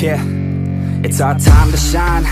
Yeah, it's our time to shine.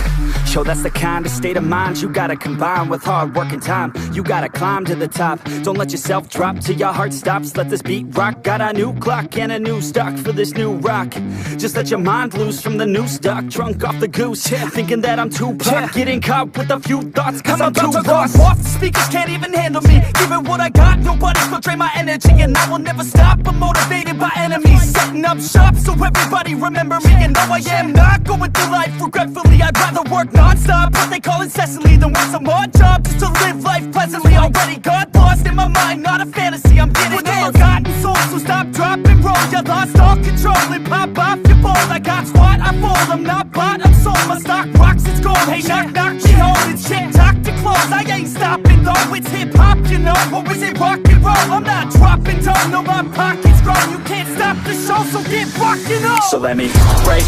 Yo, that's the kind of state of mind you gotta combine with hard work and time. You gotta climb to the top. Don't let yourself drop till your heart stops. Let this beat rock. Got a new clock and a new stock for this new rock. Just let your mind loose from the new stock. Drunk off the goose, thinking that I'm too pop. Getting caught with a few thoughts cause I'm too lost. Off, the speakers can't even handle me. Give it what I got, nobody's gonna drain my energy. And I will never stop, I'm motivated by enemies. Setting up shop so everybody remember me. And no, I am not going through life regretfully. I'd rather work non-stop, what they call incessantly, than work some odd job just to live life pleasantly. Already got lost in my mind, not a fantasy. I'm getting there. Forgotten soul, so stop, drop, and roll. You lost all control and pop off your ball. I got squat, I fall, I'm not bought, I'm sold. My stock rocks, it's gold. Hey, knock, knock, me home. It's shit, talk to close. I ain't stopping though, it's hip-hop, you know. Or is it rock and roll? I'm not dropping down, no, my pocket's grown. You can't stop the show, so get rockin' on. So let me break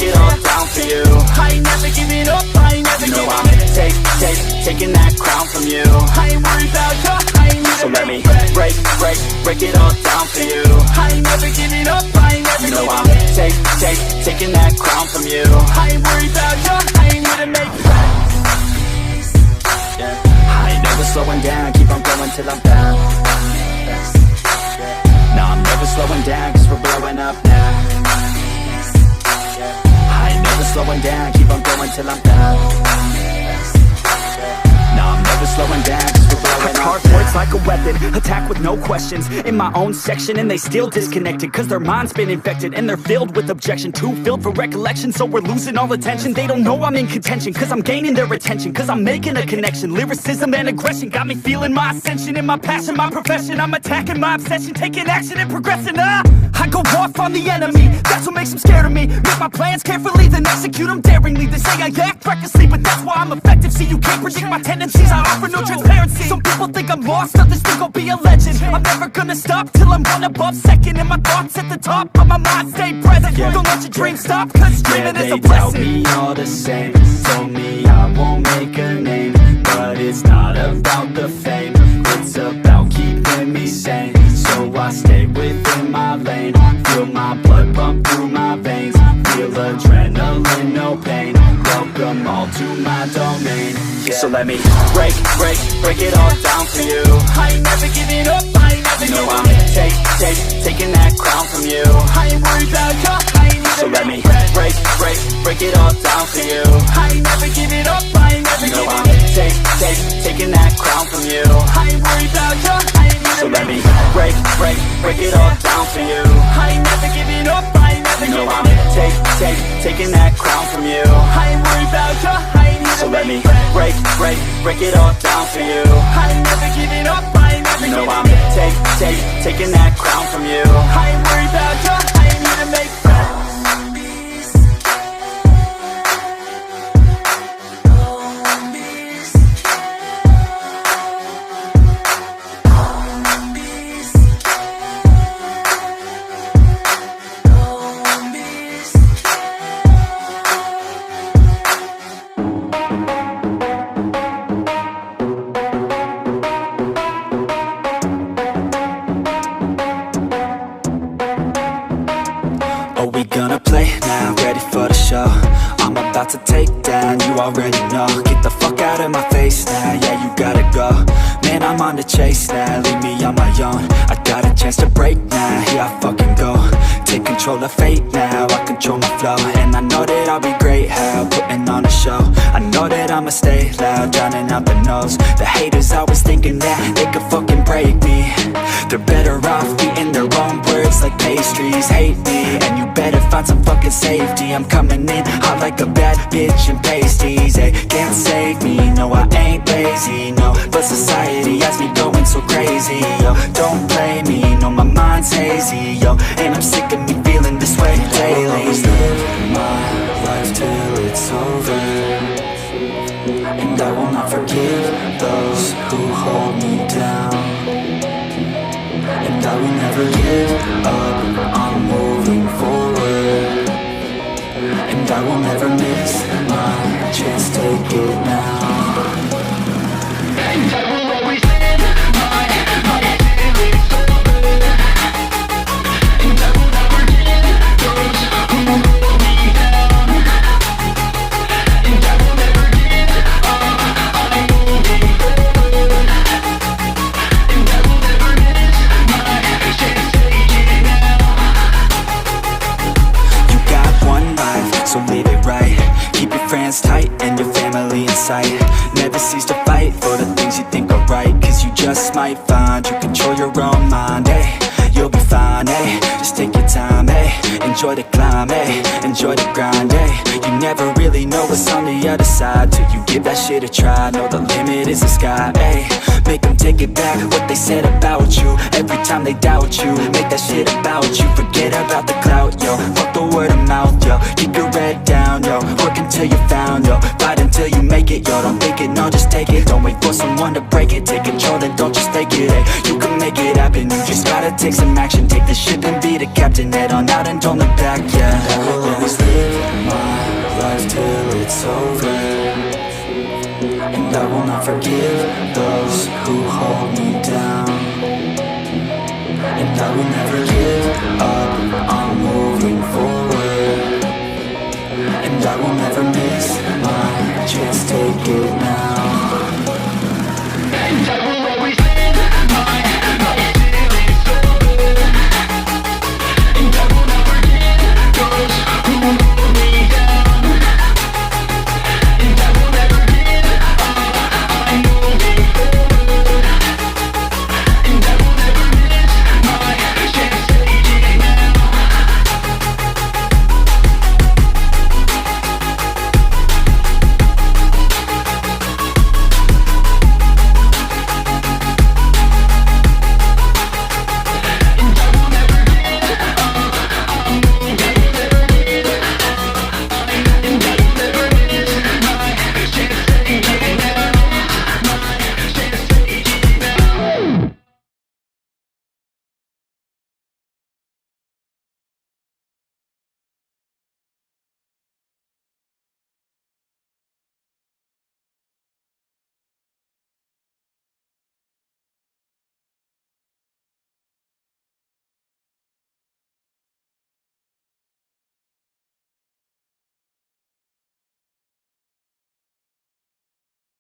it all down for you. I ain't never giving up, I ain't never giving up. Taking that crown from you. I ain't worried about you, I ain't never. So let me break it all down for you. I ain't never giving up, I ain't never giving up. Taking that crown from you. I ain't worried about you, I ain't here to make friends. Yeah. I ain't never slowing down, keep on going till I'm down. No, I'm never slowing down, cause we're blowing up now. I ain't never slowing down, keep on going till I'm down. No, I'm never slowing down, cause we're blowing up. Hard words like a weapon, attack with no questions. In my own section and they still disconnected, cause their mind's been infected and they're filled with objection. Too filled for recollection, so we're losing all attention. They don't know I'm in contention, cause I'm gaining their attention. Cause I'm making a connection, lyricism and aggression got me feeling my ascension. In my passion, my profession, I'm attacking my obsession. Taking action and progressing, I go off on the enemy, that's what makes them scared of me. Make my plans carefully, then execute them daringly. They say I act recklessly, but that's why I'm effective. See, you can't predict my tendencies, I offer no transparency. Some people think I'm lost, others think I'll be a legend. I'm never gonna stop till I'm one above second. And my thoughts at the top, but my mind stay present. Don't let your dreams stop, cause dreaming is a blessing. They tell me all the same, told me I won't make a name. But it's not about the fame, it's about keeping me sane. So I stay within my lane, feel my blood pump through my veins. Feel adrenaline, no pain, welcome all to my domain. Yeah. So let me break it all down for you. I ain't never giving up, I ain't never giving up. Taking that crown from you. I ain't worried about you, I ain't never. So let me break it all down for you. I ain't never giving up, I ain't never giving up. Taking that crown from you. I ain't worried about you, I ain't never. So let me break it all down for you. I ain't never giving up, I ain't never giving up. Taking that crown from you. I ain't worried about you, I ain't never. So let me break it all down for you. I ain't never giving up, I ain't never giving up. Taking that crown from you. I ain't worried about you, I ain't here to make friends. About to take down, you already know. Get the fuck out of my face now, yeah, you gotta go. Man, I'm on the chase now, leave me on my own. I got a chance to break now, here I fucking go. Take control of fate now, I control my flow. And I know that I'll be great, how putting on a show. I know that I'ma stay loud, drowning out the noise. The haters always thinking that they could fucking break me. They're better off eating their own words like pastries. Hate me, and you better find some fucking safety. I'm coming in hot like a bad bitch and pasties. They can't save me, no I ain't lazy, no. But society has me going so crazy, yo. Don't blame me, no my mind's hazy, yo. And I'm sick of me feeling this way lately. I'll always live my life till it's over, and I will not forgive those who hold me down. And I will never give up, I'm moving forward. And I will never miss my chance, take it now. And I will always live my life till it's over. And I will never give those who hold me sight. Never cease to fight for the things you think are right, cause you just might find you control your own mind, hey. You'll be fine, hey. Just take your time, hey. Enjoy the climb, hey. Enjoy the grind, hey. You never really know what's on the other side till you give that shit a try. Know the limit is the sky, hey. Make them take it back, what they said about you. Every time they doubt you, make that shit about you. Forget about the clout, yo. Fuck the word of mouth, yo. Keep your head down, yo. Work until you found, yo. Fight until you make it, yo. Don't think it, no, just take it. Don't wait for someone to break it. Take control, then don't just take it, hey. You can make it happen, you just gotta take some action. Take the ship and be the captain. Head on out and don't look back, yeah. I will always live my life till it's over, and I will not forgive those who hold me down, and I will never give